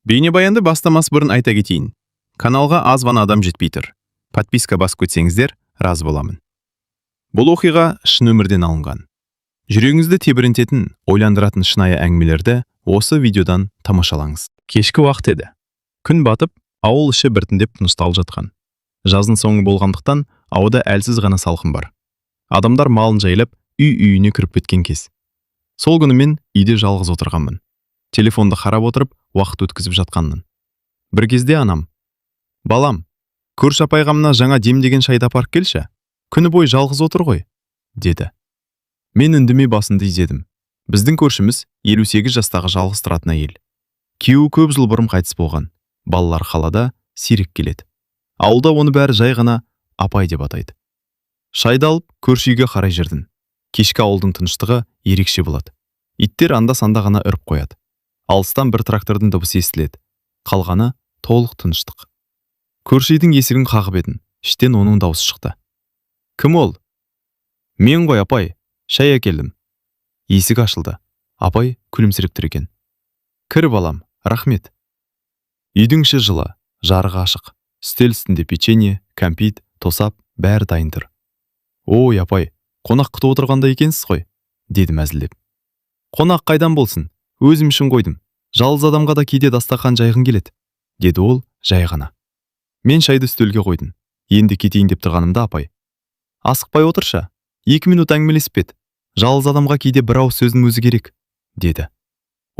Бейнебаянды бастамас бұрын айта кетейін. Каналға аз ғана адам жетпей тұр. Подписка басып кетсеңіздер, разы боламын. Бұл оқиға шын өмірден алынған. Жүрегіңізді тебірентетін, ойландыратын шынайы әңгімелерді осы видеодан тамашалаңыз. Кешкі уақыт еді. Күн батып, ауыл іші біртіндеп тынышталып жатқан. Жаздың соңы болғандықтан ауада әлсіз ғана салқын бар. Адамдар малын жайлап, үй-үйіне кіріп кеткен кез. Сол күні мен үйде жалғыз отырғанмын. Телефонды қарап отырып, уақыт өткізіп жатқанмын. Бір кезде анам: «Балам, көрші апайға жаңа демдеген шайды апарып келші. Күні бойы жалғыз отыр ғой», деді. Мен үндемей басымды изедім. Біздің көршіміз 58 жастағы жалғыз тұратын әйел. Күйеуі көп жыл бұрын қайтыс болған. Балалар қалада, сирек келеді. Ауылда оны бәрі жай ғана апай деп атайды. Шайды алып, көрші үйге қарай жүрдім. Кешкі ауылдың тыныштығы ерекше болады. Иттер анда-санда ғана үріп қояды. Алыстан бір трактордың дыбысы естіледі. Қалғаны толық тыныштық. Көрші үйдің есігін қағып едім. Іштен оның дауысы шықты. «Кім ол?» «Мен ғой, апай, шай әкелдім». Есік ашылды. Апай күлімсіреп тұр екен. «Кір, балам, рахмет». Үйдің іші жылы, жарығы ашық. Үстел үстінде печенье, кәмпит, тосап, бәрі дайын тұр. «Ой, апай, қонақ күтіп отырғанда екенсіз ғой», дедім әзілдеп. «Қонақ қайдан болсын? Өзім үшін қойдым. Жалғыз адамға да кейде дастархан жайғың келеді», деді ол жай ғана. Мен шайды үстелге қойдым. Енді кетейін деп тұрғанымда апай: «Асықпай отыршы, 2 минут әңгімелесіп ет. Жалғыз адамға кейде бір ауыз сөздің өзі керек», деді.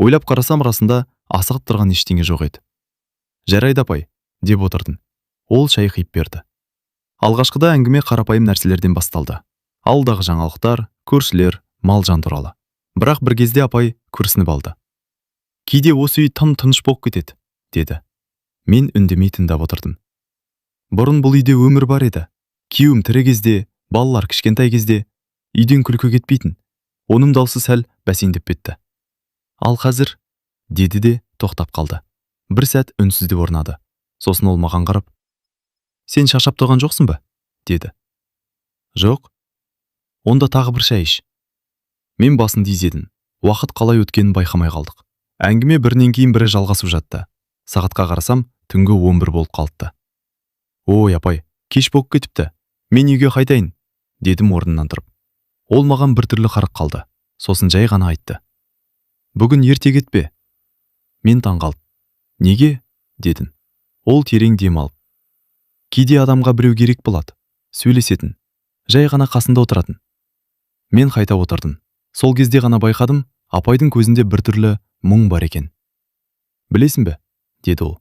Ойлап қарасам, расында асығып тұрған ештеңе жоқ еді. «Жарайды апай», деп отырдым. Ол шай құйып берді. Алғашқыда әңгіме қарапайым нәрселерден басталды. Алдағы жаңалықтар, көршілер, мал-жан туралы. Бірақ бір кезде апай күрсініп алды. «Кейде осы үй тым тыныш болып кетеді», деді. Мен үндемей тыңдап отырдым. Бұрын бұл үйде өмір бар еді. Күйеуім тірі кезде, балалар кішкентай кезде үйден күлкі кетпейтін. Оның даусы сәл бәсеңдеп кетті. «Ал қазір», деді де тоқтап қалды. Бір сәт үнсіздік орнады. Сосын ол маған қарап: «Сен шаршап тұрған жоқсың ба?» деді. «Жоқ». «Онда тағы бір шай іш». Мен басымды изедім. Уақыт қалай өткенін байқамай қалдық. Әңгіме бірінен кейін бірі жалғасып жатты. Сағатқа қарасам, түнгі 11 болып қалыпты. «Ой, апай, кеш болып кетіпті. Мен үйге қайтайын», дедім орнымнан тұрып. Ол маған біртүрлі қарап қалды. Сосын жай ғана айтты: «Бүгін ерте кетпе». Мен таңғалып: «Неге?» дедім. Ол терең дем алып: «Кейде адамға біреу керек болады, сөйлесетін, жай ғана қасында отыратын». Мен қайта отырдым. Сол кезде ғана байқадым, апайдың көзінде біртүрлі мұң бар екен. «Білесің бе?» деді ол.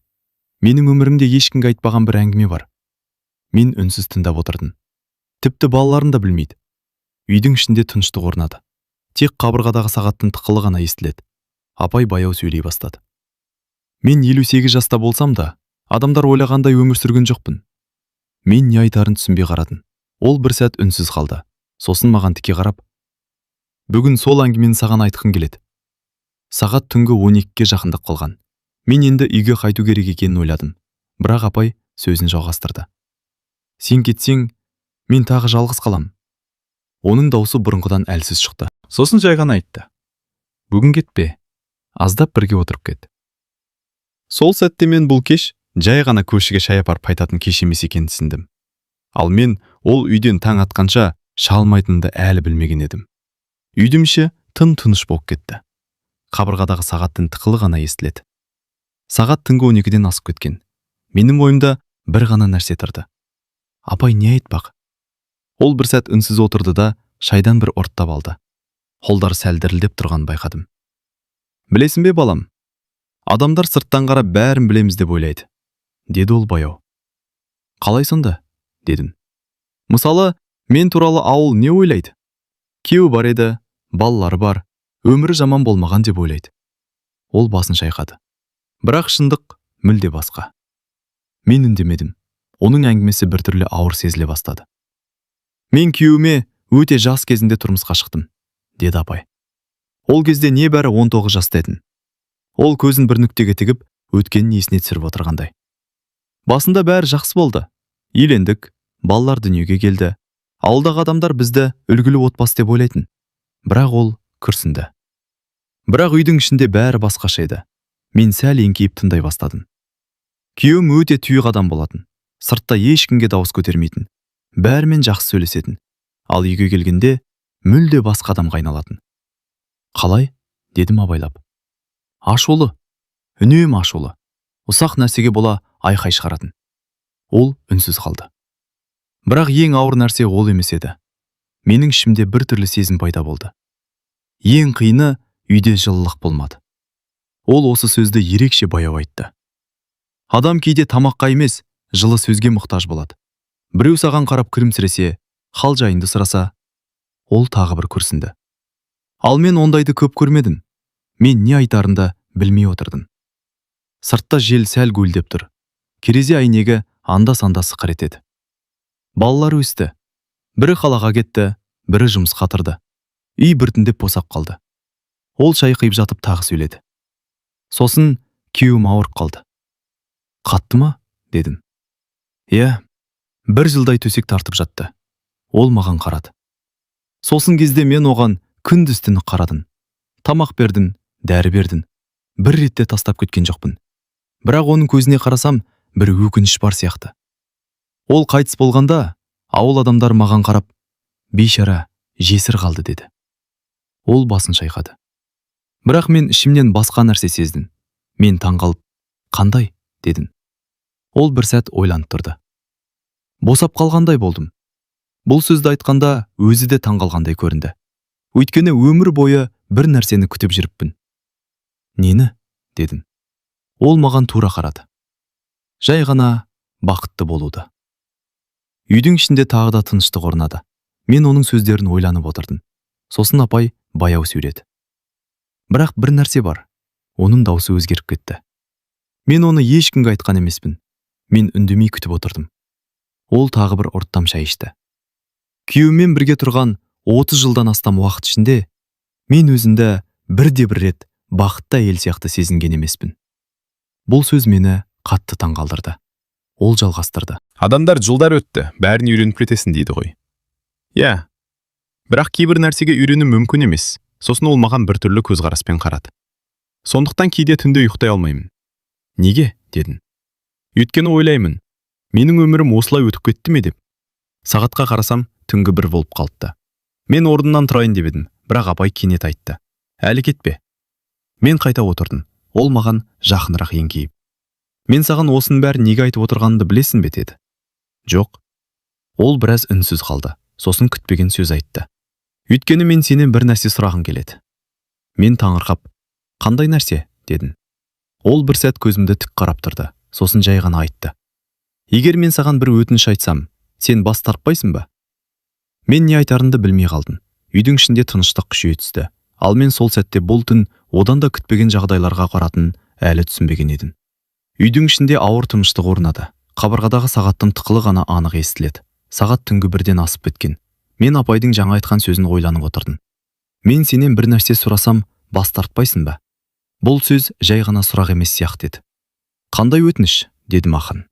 «Менің өмірімде ешкімге айтпаған бір әңгіме бар». Мен үнсіз тыңдап отырдым. Тіпті балаларым да білмейді. Үйдің ішінде тыныштық орнады. Тек қабырғадағы сағаттың тықылы ғана естіледі. Апай баяу сөйлей бастады. «Мен 58 жаста болсам да, адамдар ойлағандай өмір сүрген жоқпын». Мен не айтарын түсінбей қарадым. Ол бір сәт үнсіз қалды. Сосын маған тіке қарап: «Бүгін сол әңгімені саған айтқым келеді». Сағат түнгі 12-ге жақындап қалған. Мен енді үйге қайту керек екенін ойладым. Бірақ апай сөзін жалғастырды: «Сен кетсең, мен тағы жалғыз қалам». Оның даусы бұрынғыдан әлсіз шықты. Сосын жай ғана айтты: «Бүгін кетпе, аздап бірге отырып кет». Сол сәтте мен бұл кеш жай ғана көршіге шай апарып қайтатын кеш емес екенін түсіндім. Ал мен ол үйден таң атқанша шалмайтынымды әлі білмеген едім. Үйдің іші тым-тыныш болып кетті. Қабырғадағы сағаттың тықылы ғана естіледі. Сағат түнгі 12-ден асып кеткен. Менің ойымда бір ғана нәрсе тұрды. Апай не айтпақ? Ол бір сәт үнсіз отырды да шайдан бір ұрттап алды. Қолдары сәл дірілдеп тұрғанын байқадым. «Білесің бе, балам? Адамдар сырттан қарап бәрін білеміз деп ойлайды», деді ол баяу. «Қалай сонда?» дедім. «Мысалы, мен туралы ауыл не ойлайды? Күйеуі бар еді, балалары бар, өмірі жаман болмаған деп ойлайды». Ол басын шайқады. Бірақ шындық мүлде басқа. Мен үндемедім. Оның әңгімесі біртүрлі ауыр сезіле бастады. «Мен күйеуіме өте жас кезінде тұрмысқа шықтым», деді апай. «Ол кезде небәрі 19 жаста едім». Ол көзін бір нүктеге тігіп, өткенін есіне түсіріп отырғандай. «Басында бәрі жақсы болды. Үйлендік, балалар дүниеге келді. Ауылдағы адамдар бізді үлгілі отбасы деп ойлайтын». Бірақ ол күрсінді. Бірақ үйдің ішінде бәрі басқаша еді. Мен сәл еңкейіп тыңдай бастадым. Күйеуім өте тұйық адам болатын. Сыртта ешкімге дауыс көтермейтін. Бәрімен жақсы сөйлесетін. Ал үйге келгенде мүлде басқа адамға айналатын. Қалай? Дедім абайлап. Ашулы. Үнемі ашулы. Ұсақ нәрсеге бола айқай шығаратын. Ол үнсіз қалды. Бірақ ең ауыр нәрсе ол емес еді. Менің ішімде бір түрлі сезім пайда болды. Ең қиыны үйде жылылық болмады. Ол осы сөзді ерекше баяу айтты. Адам кейде тамаққа емес, жылы сөзге мұқтаж болады. Біреу саған қарап күлімсіресе, хал жайынды сұраса, ол тағы бір күрсінді. Ал мен ондайды көп көрмедім. Мен не айтарымды білмей отырдым. Сыртта жел сәл гуілдеп тұр. Керезе әйнегі анда-санда сықыр етеді. Балалар өсті. Бірі қалаға кетті, бірі жұмысқа тұрды. Үй біртіндеп босап қалды. Ол шай құйып жатып тағы сөйледі. Сосын күйеуім ауырып қалды. Қатты ма? Дедім. Иә, 1 жылдай төсек тартып жатты. Ол маған қарады. Сосын кезде мен оған күндіз-түні қарадым. Тамақ бердім, дәрі бердім. Бір ретте тастап кеткен жоқпын. Бірақ оның көзіне қарасам, бір өкініш бар сияқты. Ол қайтыс болғанда, ауыл адамдар маған қарап, бейшара, жесір қалды деді. Ол басын шайқады. Бірақ мен ішімнен басқа нәрсе сездім. Мен таңғалып, қандай? Дедім. Ол бір сәт ойланып тұрды. Босап қалғандай болдым. Бұл сөзді айтқанда өзі де таңғалғандай көрінді. Өйткені өмір бойы бір нәрсені күтіп жүріппін. Нені? Дедім. Ол маған тура қарады. Жай ғана бақытты болуды. Үйдің ішінде тағы да тыныштық орнады. Мен оның сөздерін ойланып отырдым. Сосын апай баяу сөйледі. Бірақ бір нәрсе бар. Оның даусы өзгеріп кетті. Мен оны ешкімге айтқан емеспін. Мен үндемей күтіп отырдым. Ол тағы бір ұрттам шай ішті. Күйеуіммен бірге тұрған 30 жылдан астам уақыт ішінде мен өзімді бірде-бір рет бақытты әйел сияқты сезінген емеспін. Бұл сөз мені қатты таңғалдырды. Ол жалғастырды. Адамдар жылдар өтті, бәрін үйреніп кетесің дейді ғой. Иә. Бірақ кейбір нәрсеге үйрену мүмкін емес. Сосын ол маған біртүрлі көзқараспен қарады. Сондықтан кейде түнде ұйықтай алмаймын. Неге? Дедім. Өйткені ойлаймын. Менің өмірім осылай өтіп кетті ме деп. Сағатқа қарасам, түнгі 1 болып қалыпты. Мен орнымнан тұрайын деп едім, бірақ апай кенет айтты. Әлі кетпе. Мен қайта отырдым. Ол маған жақынырақ еңкейіп. Мен саған осының бәрін неге айтып отырғанымды білесің бе деді. Жоқ. Ол біраз үнсіз қалды. Сосын күтпеген сөз айтты. Өйткені мен сенен бір нәрсе сұрағым келеді. Мен таңырқап, қандай нәрсе? Дедім. Ол бір сәт көзімді тік қарап тұрды. Сосын жай ғана айтты. Егер мен саған бір өтініш айтсам, сен бас тартпайсың ба? Мен не айтарымды білмей қалдым. Үйдің ішінде тыныштық күшейе түсті. Ал мен сол сәтте бұл түн одан да күтпеген жағдайларға қаратын әлі түсінбеген едім. Үйдің ішінде ауыр тыныштық орнады. Қабырғадағы сағаттың тықылы ғана анық естіледі. Сағат түнгі 1-ден асып кеткен. Мен апайдың жаңа айтқан сөзін ойланып отырдым. Мен сенен бір нәрсе сұрасам, бас тартпайсың ба? Бұл сөз жай ғана сұрақ емес сияқты еді. Қандай өтініш? Дедім ақын.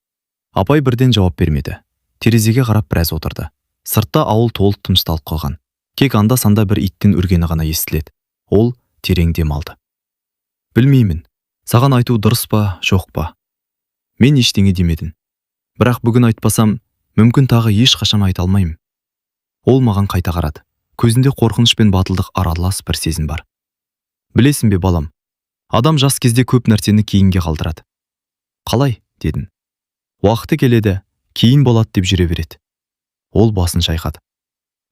Апай бірден жауап бермеді. Терезеге қарап біраз отырды. Сыртта ауыл толық тынышталып қалған. Кек анда-санда бір иттің үргені ғана естіледі. Ол терең дем алды. Білмеймін, саған айту дұрыс па, жоқ па? Мен ештеңе демедім. Бірақ бүгін айтпасам, мүмкін тағы ешқашан айта алмаймын. Ол маған қайта қарады. Көзінде қорқыныш пен батылдық аралас бір сезім бар. Білесің бе, балам, адам жас кезде көп нәрсені кейінге қалдырады. Қалай? Дедім. Уақыты келеді, кейін болады деп жүре береді. Ол басын шайқады.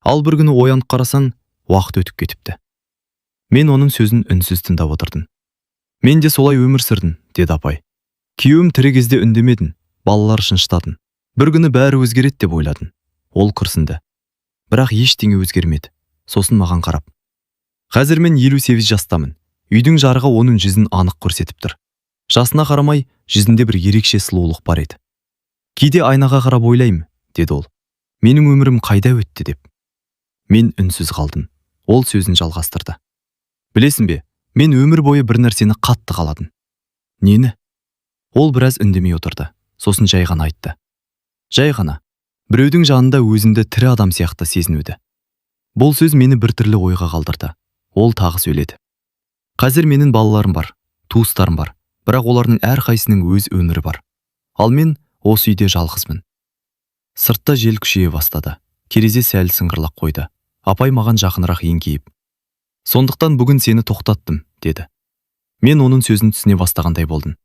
Ал бір күні оянып қарасаң, уақыт өтіп кетіпті. Мен оның сөзін үнсіз тыңдап отырдым. Мен де солай өмір сүрдім, деді апай. Күйеуім тірі кезде үндемедім, балалар шыншытатын. Бір күні бәрі өзгереді деп ойладым. Ол күрсінді. Бірақ ештеңе өзгермеді. Сосын маған қарап. Қазір мен 58 жастамын. Үйдің жарығы оның жүзін анық көрсетіп тұр. Жасына қарамай, жүзінде бір ерекше сұлулық бар еді. Кейде айнаға қарап ойлаймын, деді ол. Менің өмірім қайда өтті деп. Мен үнсіз қалдым. Ол сөзін жалғастырды. Білесің бе, мен өмір бойы бір нәрсені қатты қаладым. Нені? Ол біраз үндемей отырды. Сосын жай ғана айтты. Жай ғана. Біреудің жанында өзімді тірі адам сияқты сезінуді. Бұл сөз мені біртүрлі ойға қалдырды. Ол тағы сөйледі. Қазір менің балаларым бар, туыстарым бар. бірақ олардың әрқайсының өз өмірі бар. Ал мен осы үйде жалғызбын. Сыртта жел күшейе бастады. Терезе сәл сыңғырлап қойды. Апай маған жақынырақ еңкейіп: "Сондықтан бүгін сені тоқтаттым", деді. Мен оның сөзін түсіне бастағандай болдым.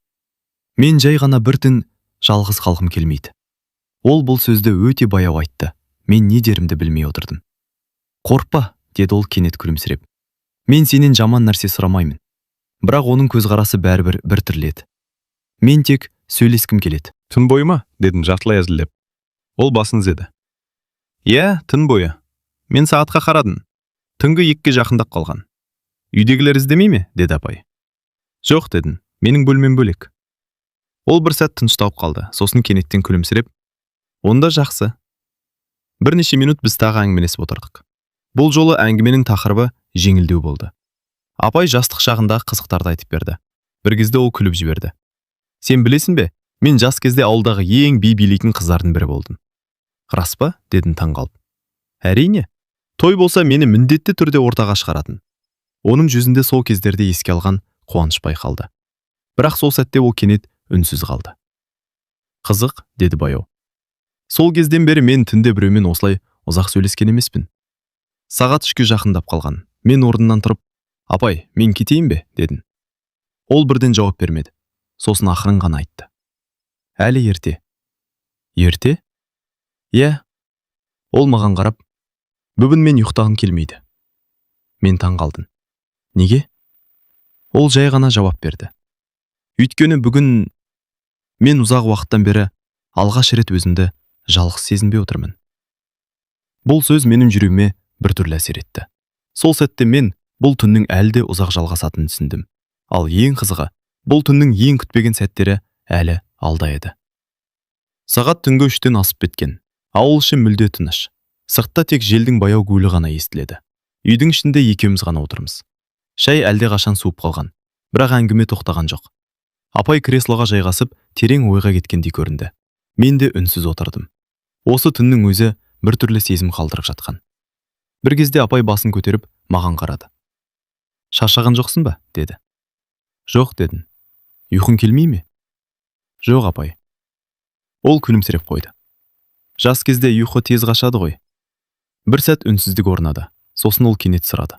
Мен жай ғана бір түн жалғыз қалғым келмейді. Ол бұл сөзді өте баяу айтты. Мен не дерімді білмей отырдым. "Қорықпа", деді ол кенет күлімсіреп. "Мен сенен жаман нәрсе сұрамаймын." Бірақ оның көзқарасы бәрібір бір түрлі. "Мен тек сөйлескім келеді." Түн бойы ма? Дедім жартылай әзілдеп. Ол басын изеді. Иә, түн бойы. Мен сағатқа қарадым. Түнгі 2-ге жақындап қалған. Үйдегілер іздемей ме? Деді апай. Жоқ, дедім. Менің бөлмем бөлек. Ол бір сәт тынышталып қалды. Сосын кенеттен күлімсіреп: "Онда жақсы." Бірнеше минут біз тағы әңгімелесіп отырдық. Бұл жолы әңгіменің тақырыбы жеңілдеу болды. Апай жастық шағында қызықтарды айтып берді. Бір кезде ол күліп жіберді. "Сен білесің бе, мен жас кезде ауылдағы ең би билейтін қыздардың бірі болдым." "Рас па?" дедім таңғалып. "Әрине. Той болса мені міндетті түрде ортаға шығаратын." Оның жүзінде сол кездерде еске алған қуаныш байқалды. Бірақ сол сәтте ол кенет үнсіз қалды. "Қызық", деді баяу. "Сол кезден бері мен түнде біреумен осылай ұзақ сөйлескен емеспін." Сағат 3-ге жақындап қалған. Мен орнымнан тұрып: "Апай, мен кетейін бе?" дедім. Ол бірден жауап бермеді. Сосын ақырын ғана айтты: "Әлі ерте." "Ерте?" "Иә." Ол маған қарап: "Бүгін мен ұйықтағым келмейді." Мен таңғалдым. "Неге?" Ол жай ғана жауап берді: "Өйткені бүгін мен ұзақ уақыттан бері алғаш рет өзімді жалғыз сезінбей отырмын." Бұл сөз менің жүрегіме біртүрлі әсер етті. Сол сәтте мен бұл түннің әлі де ұзақ жалғасатынын түсіндім. Ал ең қызығы, бұл түннің ең күтпеген сәттері әлі алда еді. Сағат түнгі 3-тен асып кеткен. Ауыл іші мүлде тыныш. Сыртта тек желдің баяу гуілі ғана естіледі. Үйдің ішінде екеуміз ғана отырмыз. Шай әлде қашан суып қалған, бірақ әңгіме тоқтаған жоқ. Апай креслоға жайғасып, терең ойға кеткендей көрінді. Мен де үнсіз отырдым. Осы түннің өзі біртүрлі сезім қалдырып жатқан. Бір кезде апай басын көтеріп маған қарады. "Шаршаған жоқсың ба?" деді. "Жоқ", дедім. "Ұйқың келмей ме?" "Жоқ, апай." Ол күлімсіреп қойды. "Жас кезде ұйқы тез қашады ғой." Бір сәт үнсіздік орнады. Сосын ол кенет сұрады: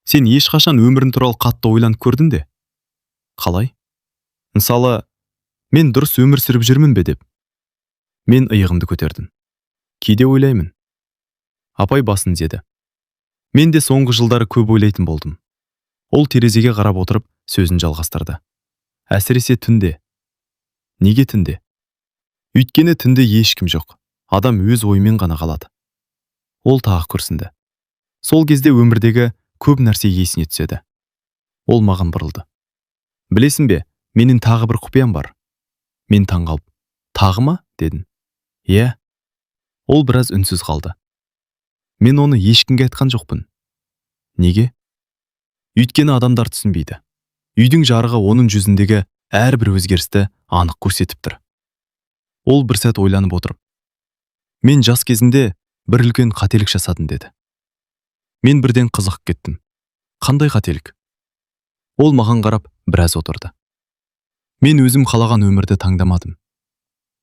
"Сен ешқашан өмірің туралы қатты ойланып көрдің де?" "Қалай?" "Мысалы, мен дұрыс өмір сүріп жүрмін бе деп?" Мен иығымды көтердім. "Кейде ойлаймын." Апай басын изеді. "Мен де соңғы жылдары көп ойлайтын болдым." Ол терезеге қарап отырып сөзін жалғастырды. "Әсіресе түнде." "Неге түнде?" "Өйткені түнде ешкім жоқ. Адам өз ойымен ғана қалады." Ол тағы күрсінді. Сол кезде өмірдегі көп нәрсе есіне түседі. Ол маған бұрылды. "Білесің бе, менің тағы бір құпиям бар." Мен таңғалып: "Тағы ма?" дедім. "Иә." Ол біраз үнсіз қалды. "Мен оны ешкімге айтқан жоқпын." "Неге?" "Өйткені адамдар түсінбейді. Үйдің жарығы оның жүзіндегі әрбір өзгерісті анық көрсетіп тұр." Ол бір сәт ойланып отырып: "Мен жас кезінде бір үлкен қателік жасадым", деді. Мен бірден қызығып кеттім. "Қандай қателік?" Ол маған қарап біраз отырды. "Мен өзім қалаған өмірді таңдамадым."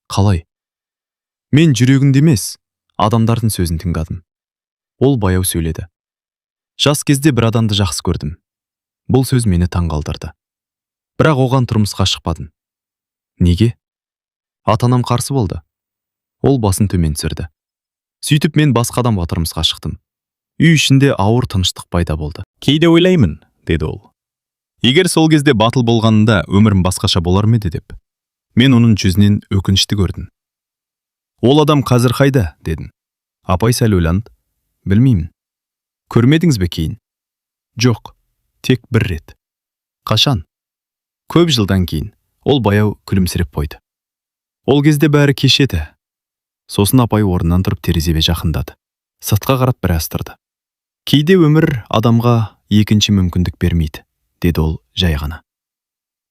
"Қалай?" "Мен жүрегімді емес, адамдардың сөзін тыңдадым." Ол баяу сөйледі. "Жас кезде бір адамды жақсы көрдім." Бұл сөз мені таңғалдырды. Бірақ оған тұрмысқа шықпадым. "Неге?" "Ата-анам қарсы болды." Ол басын төмен түсірді. "Сөйтіп мен басқа адамға тұрмысқа шықтым." Үй ішінде ауыр тыныштық пайда болды. "Кейде ойлаймын", деді ол. "Егер сол кезде батыл болғанында өмірім басқаша болар ма еді деп." Мен оның жүзінен өкінішті көрдім. "Ол адам қазір қайда?" дедім. Апай сәл ойланды. "Білмеймін." "Көрмедіңіз бе кейін?" "Жоқ, тек бір рет." "Қашан?" "Көп жылдан кейін." Ол баяу күлімсіреп қойды. "Ол кезде бәрі кеш еді." Сосын апай орнынан тұрып терезеге жақындады. Сыртқа қарап біраз тұрды. "Кейде өмір адамға екінші мүмкіндік бермейді", деді ол жай ғана.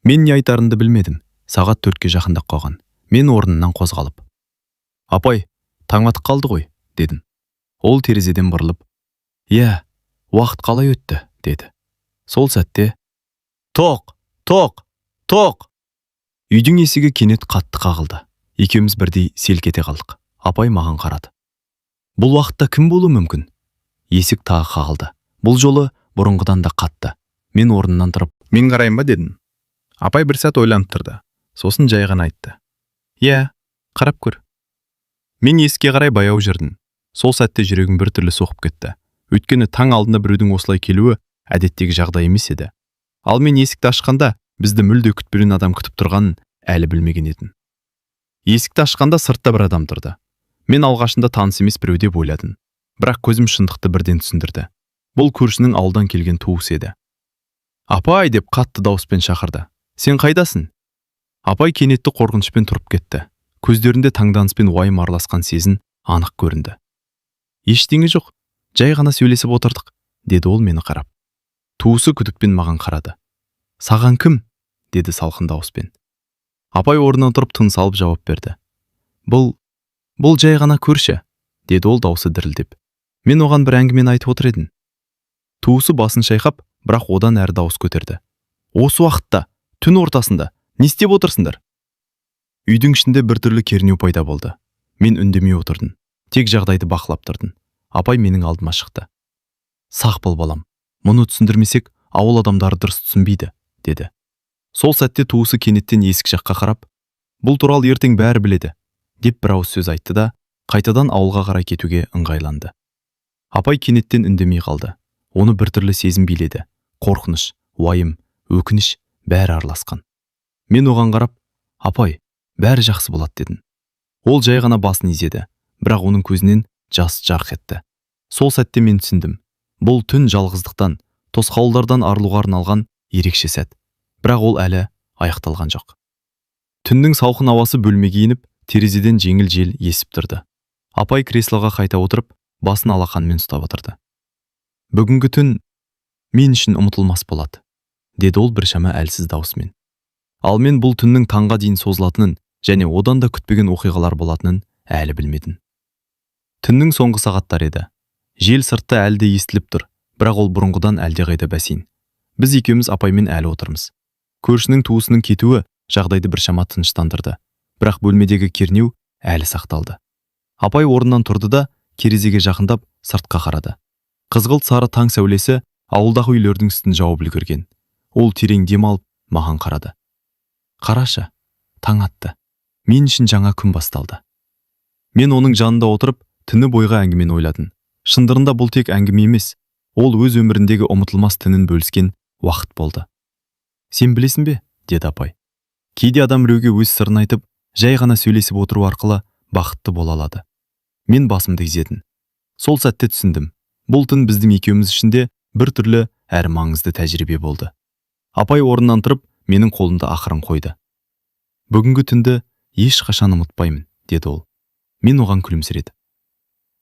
Мен не айтарымды білмедім. Сағат 4-ке жақындап қалған. Мен орнымнан қозғалып: "Апай, таң атып қалды ғой", дедім. Ол терезеден бұрылып: "Иә, уақыт қалай өтті", деді. Сол сәтте: "Тоқ, тоқ, тоқ! Үйдің есігі кенет қатты қағылды. Екеуміз бірдей селк ете қалдық. Апай маған қарады. Бұл уақытта кім болуы мүмкін? Есік тағы қағылды. Бұл жолы бұрынғыдан да қатты. Мен орнымнан тұрып, Мен қарайын ба дедім. Апай бір сәт ойланып тұрды. Сосын жай ғана айтты. Иә, қарап көр. Мен есікке қарай баяу жүрдім. Сол сәтте жүрегім біртүрлі соғып кетті. Өйткені таң алдында біреудің осылай келуі әдеттегі жағдай емес еді. Ал мен есікті ашқанда бізді мүлде күтпеген адам күтіп тұрғанын әлі білмеген едім. Есікті ашқанда сыртта бір адам тұрды. Мен алғашында таныс емес біреу деп ойладым. Бірақ көзім шындықты бірден түсіндірді. Бұл көршінің ауылдан келген туысы еді. Апай деп қатты дауыспен шақырды. Сен қайдасың? Апай кенетті қорқынышпен тұрып кетті. Көздерінде таңданыспен уайым араласқан сезін анық көрінді. Ештеңе жоқ, жай ғана сөйлесіп отырдық, деді ол мені қарап. Туысы күдікпен маған қарады. Саған кім? Деді салқын дауыспен. Апай орнынан тұрып тыныс алып жауап берді. Бұл жай ғана көрші, деді ол дауысы дірілдеп. Мен оған бір әңгімені айтып отыр едім. Туысы басын шайқап, бірақ одан әрі дауыс көтерді. Осы уақытта, түн ортасында, не істеп отырсыңдар? Үйдің ішінде біртүрлі кернеу пайда болды. Мен үндемей отырдым. Тек жағдайды бақылап тұрдым. Апай менің алдыма шықты. Сақ бол балам, мұны түсіндірмесек, ауыл адамдары дұрыс түсінбейді, деді. Сол сәтте туысы кенеттен есік жаққа қарап, бұл туралы ертең бәрі біледі, деп бір ауыз сөз айтты да, қайтадан ауылға қарай кетуге ыңғайланды. Апай кенеттен үндемей қалды. Оны біртүрлі сезім биледі. Қорқыныш, уайым, өкініш бәрі араласқан. Мен оған қарап, апай, бәрі жақсы болады дедім. Ол жай ғана басын изеді, бірақ оның көзінен жас жарқ етті. Сол сәтте мен түсіндім. Бұл түн жалғыздықтан, тосқауылдардан арылуға арналған ерекше сәт. Бірақ ол әлі аяқталған жоқ. Түннің салқын ауасы бөлмеге еніп, терезеден жеңіл жел есіп тұрды. Апай креслоға қайта отырып, басын алақанмен ұстап отырды. Бүгінгі түн мен үшін ұмытылмас болады, деді ол біршама әлсіз даусымен. Ал мен бұл түннің таңға дейін созылатынын және одан да күтпеген оқиғалар болатынын әлі білмедім. Түннің соңғы сағаттар еді. Жел сыртта әлі де естіліп тұр, бірақ ол бұрынғыдан әлдеқайда бәсең. Біз екеуміз апаймен әлі отырмыз. Көршінің туысының кетуі жағдайды біршама тыныштандырды, бірақ бөлмедегі кернеу әлі сақталды. Апай орнынан тұрды да терезеге жақындап сыртқа қарады. Қызғылт сары таң сәулесі ауылдағы үйлердің үстін жауып үлгерген. Ол терең дем алып маған қарады. Қарашы, таң атты. Мен үшін жаңа күн басталды. Мен оның жанында отырып, түні бойға әңгімені ойладым. Шындығында бұл тек әңгіме емес, ол өз өміріндегі ұмытылмас түнін бөліскен уақыт болды. Сен білесің бе? Деді апай. Кейде адам біреуге өз сырын айтып, жай ғана сөйлесіп отыру арқылы бақытты бола алады. Мен басымды изедім. Сол сәтте түсіндім. Бұл түн біздің екеуміз ішінде бір түрлі әрі маңызды тәжірибе болды. Апай орнынан тұрып, менің қолымды ақырын қойды. Бүгінгі түнді ешқашан ұмытпаймын, деді ол. Мен оған күлімсіреді.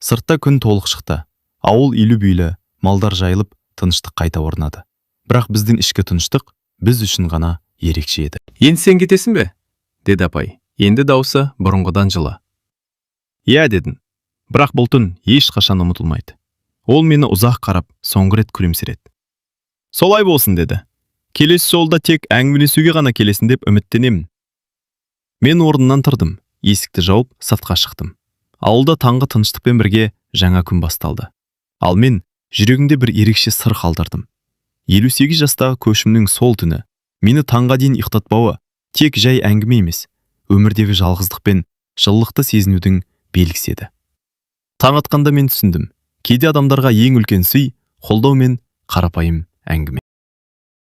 Сыртта күн толық шықты. Ауыл үйлі-бүйлі, малдар жайылып, тыныштық қайта орнады. Бірақ біздің ішкі тыныштық біз үшін ғана ерекше еді. Енді сен кетесің бе? Деді апай. Енді даусы бұрынғыдан жылы. Иә, дедім. Бірақ бұл түн ешқашан ұмытылмайды. Ол мені ұзақ қарап, соңғы рет күлімсіреді. Солай болсын, деді. Келесі жолда тек әңгімелесуге ғана келесің деп үміттенемін. Мен орнымнан тұрдым, есікті жауып, сыртқа шықтым. Ауылда таңғы тыныштықпен бірге жаңа күн басталды. Ал мен жүрегімде бір ерекше сыр қалдырдым. 58 жастағы көшімнің сол түні мені таңға дейін ұйықтатпауы тек жай әңгіме емес, өмірдегі жалғыздық пен жылылықты сезінудің белгісі еді. Таң атқанда мен түсіндім. Кейде адамдарға ең үлкен сый қолдау мен қарапайым әңгіме.